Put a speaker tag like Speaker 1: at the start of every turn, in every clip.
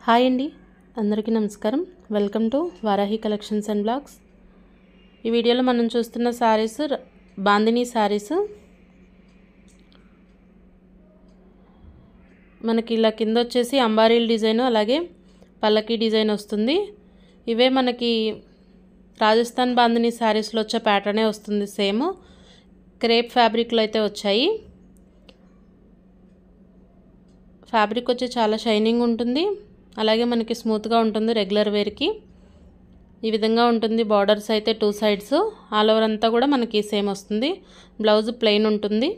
Speaker 1: Hi అండి, అందరికీ నమస్కారం. Welcome to Varahi collections and blogs. ఈ వీడియోలో మనం చూస్తున్న శారీస్ బాందినీ శారీస్. మనకి ఇలా కింద వచ్చేసి అంబారీల్ డిజైన్, అలాగే పల్లకి డిజైన్ వస్తుంది. ఇవే మనకి రాజస్థాన్ బాందినీ శారీస్లో వచ్చే ప్యాటర్నే వస్తుంది. సేమ్ క్రేప్ ఫ్యాబ్రిక్లో అయితే వచ్చాయి. ఫ్యాబ్రిక్ వచ్చి చాలా షైనింగ్ ఉంటుంది, అలాగే మనకి స్మూత్గా ఉంటుంది. రెగ్యులర్ వేర్కి ఈ విధంగా ఉంటుంది. బార్డర్స్ అయితే 2 సైడ్స్, ఆల్ ఓవర్ అంతా కూడా మనకి సేమ్ వస్తుంది. బ్లౌజ్ ప్లెయిన్ ఉంటుంది.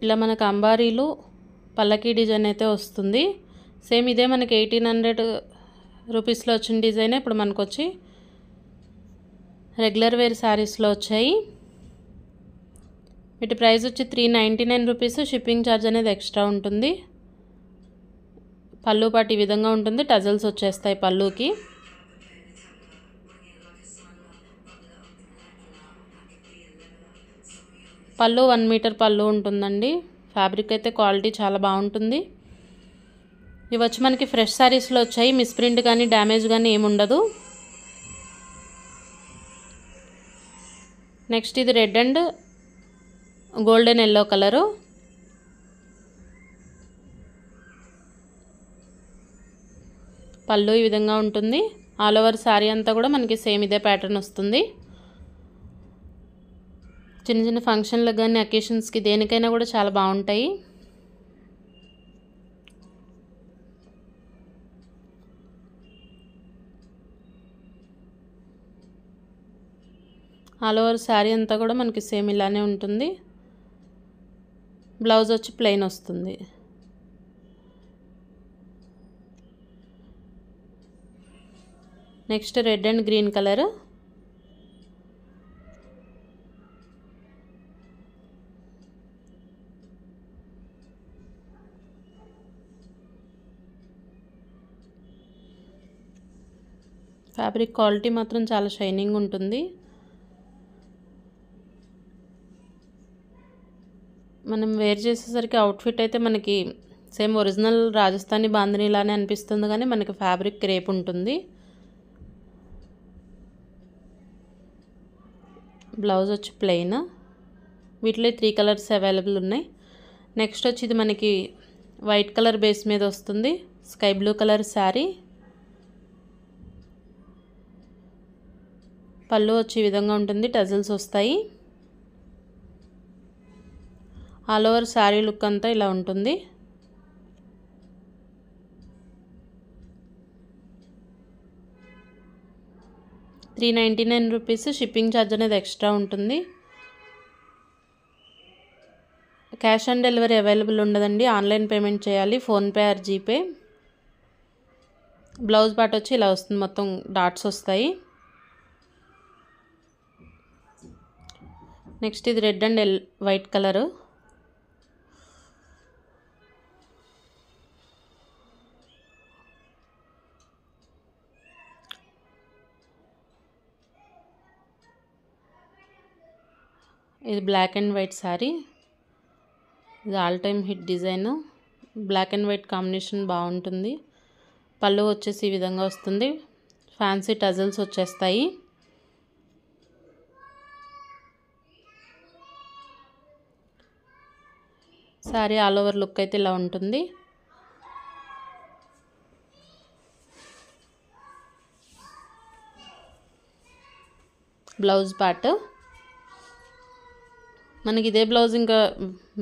Speaker 1: ఇలా మనకు అంబారీలు పల్లకీ డిజైన్ అయితే వస్తుంది. సేమ్ ఇదే మనకి 1800 రూపీస్లో వచ్చిన డిజైన్ ఇప్పుడు మనకు వచ్చి రెగ్యులర్ వేర్ శారీస్లో వచ్చాయి. వీటి ప్రైస్ వచ్చి 399 రూపీస్. షిప్పింగ్ ఛార్జ్ అనేది ఎక్స్ట్రా ఉంటుంది. పళ్ళు పాటు ఈ విధంగా ఉంటుంది. టజల్స్ వచ్చేస్తాయి పళ్ళుకి. పళ్ళు 1 మీటర్ పళ్ళు ఉంటుందండి. ఫ్యాబ్రిక్ అయితే క్వాలిటీ చాలా బాగుంటుంది. ఇవి వచ్చి మనకి ఫ్రెష్ శారీస్లో వచ్చాయి. మిస్ప్రింట్ కానీ డ్యామేజ్ కానీ ఏముండదు. నెక్స్ట్ ఇది red and golden yellow colour. పళ్ళు ఈ విధంగా ఉంటుంది. ఆల్ ఓవర్ శారీ అంతా కూడా మనకి సేమ్ ఇదే ప్యాటర్న్ వస్తుంది. చిన్న చిన్న ఫంక్షన్లకు కానీ అకేషన్స్కి దేనికైనా కూడా చాలా బాగుంటాయి. ఆల్ ఓవర్ శారీ అంతా కూడా మనకి సేమ్ ఇలానే ఉంటుంది. బ్లౌజ్ వచ్చి ప్లెయిన్ వస్తుంది. Next red and green colour. Fabric quality మాత్రం చాలా షైనింగ్ ఉంటుంది. మనం వేర్ చేసేసరికి అవుట్ఫిట్ అయితే మనకి సేమ్ ఒరిజినల్ రాజస్థానీ బాందినీలానే అనిపిస్తుంది, కానీ మనకి ఫ్యాబ్రిక్ క్రేప్ ఉంటుంది. బ్లౌజ్ వచ్చి ప్లెయిన్. వీటిలో 3 కలర్స్ అవైలబుల్ ఉన్నాయి. నెక్స్ట్ వచ్చి ఇది మనకి వైట్ కలర్ బేస్ మీద వస్తుంది. Sky blue colour sari. పళ్ళు వచ్చి ఈ విధంగా ఉంటుంది. టజల్స్ వస్తాయి. ఆల్ ఓవర్ శారీ లుక్ అంతా ఇలా ఉంటుంది. ₹399 షిప్పింగ్ ఛార్జ్ అనేది ఎక్స్ట్రా ఉంటుంది. క్యాష్ ఆన్ డెలివరీ అవైలబుల్ ఉండదండి. ఆన్లైన్ పేమెంట్ చేయాలి, PhonePe or GPay. Blouse part వచ్చి ఇలా వస్తుంది. మొత్తం డాట్స్ వస్తాయి. నెక్స్ట్ ఇది రెడ్ అండ్ వైట్ కలరు. ఇది బ్లాక్ అండ్ వైట్ శారీ. ఇది all time hit design. Black and white combination బాగుంటుంది. పళ్ళు వచ్చేసి ఈ విధంగా వస్తుంది. ఫ్యాన్సీ టజల్స్ వచ్చేస్తాయి. శారీ ఆల్ ఓవర్ లుక్ అయితే ఇలా ఉంటుంది. బ్లౌజ్ పార్ట్ మనకి ఇదే బ్లౌజ్ ఇంకా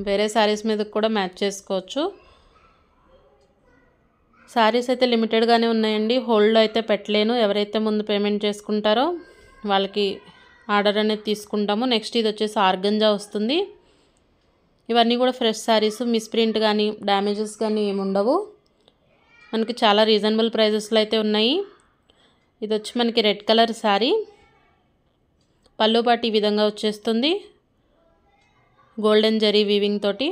Speaker 1: వేరే శారీస్ మీద కూడా మ్యాచ్ చేసుకోవచ్చు. శారీస్ అయితే లిమిటెడ్గానే ఉన్నాయండి. హోల్డ్లో అయితే పెట్టలేను. ఎవరైతే ముందు పేమెంట్ చేసుకుంటారో వాళ్ళకి ఆర్డర్ అనేది తీసుకుంటాము. నెక్స్ట్ ఇది వచ్చేసి ఆర్గంజా వస్తుంది. ఇవన్నీ కూడా ఫ్రెష్ శారీస్. మిస్ప్రింట్ కానీ డ్యామేజెస్ కానీ ఏమి ఉండవు. మనకి చాలా రీజనబుల్ ప్రైజెస్లో అయితే ఉన్నాయి. ఇది వచ్చి మనకి రెడ్ కలర్ శారీ. పళ్ళు పాటు ఈ విధంగా వచ్చేస్తుంది. గోల్డెన్ జరీ వీవింగ్ తోటి.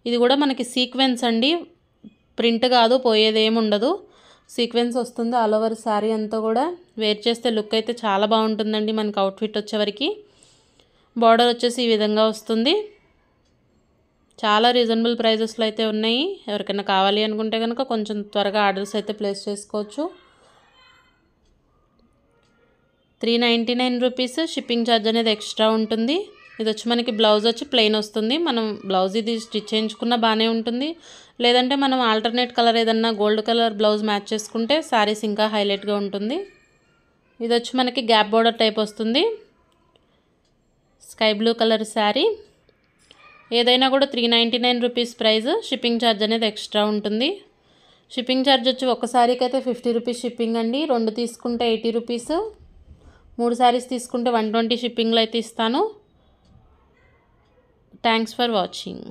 Speaker 1: ఇది కూడా మనకి సీక్వెన్స్ అండి, ప్రింట్ కాదు, పోయేది ఏమి ఉండదు. సీక్వెన్స్ వస్తుంది ఆల్ ఓవర్ శారీ అంతా కూడా. వేర్ చేస్తే లుక్ అయితే చాలా బాగుంటుందండి మనకి అవుట్ఫిట్ వచ్చేవరకు. బార్డర్ వచ్చేసి ఈ విధంగా వస్తుంది. చాలా రీజనబుల్ ప్రైజెస్లో అయితే ఉన్నాయి. ఎవరికైనా కావాలి అనుకుంటే కనుక కొంచెం త్వరగా ఆర్డర్స్ అయితే ప్లేస్ చేసుకోవచ్చు. 399 రూపీస్. షిప్పింగ్ ఛార్జ్ అనేది ఎక్స్ట్రా ఉంటుంది. ఇది వచ్చి మనకి బ్లౌజ్ వచ్చి ప్లెయిన్ వస్తుంది. మనం బ్లౌజ్ ఇది స్టిచ్ చేయించుకున్న బాగానే ఉంటుంది. లేదంటే మనం ఆల్టర్నేట్ కలర్ ఏదన్నా గోల్డ్ కలర్ బ్లౌజ్ మ్యాచ్ చేసుకుంటే శారీస్ ఇంకా హైలైట్గా ఉంటుంది. ఇది వచ్చి మనకి గ్యాప్ బోర్డర్ టైప్ వస్తుంది. Sky blue colour sari. ఏదైనా కూడా 399 రూపీస్ ప్రైస్. షిప్పింగ్ ఛార్జ్ అనేది ఎక్స్ట్రా ఉంటుంది. షిప్పింగ్ ఛార్జ్ వచ్చి ఒక శారీకి అయితే 50 రూపీస్ షిప్పింగ్ అండి. 2 తీసుకుంటే 80 రూపీస్. 3 శారీస్ తీసుకుంటే 120 షిప్పింగ్లో అయితే ఇస్తాను. Thanks for watching.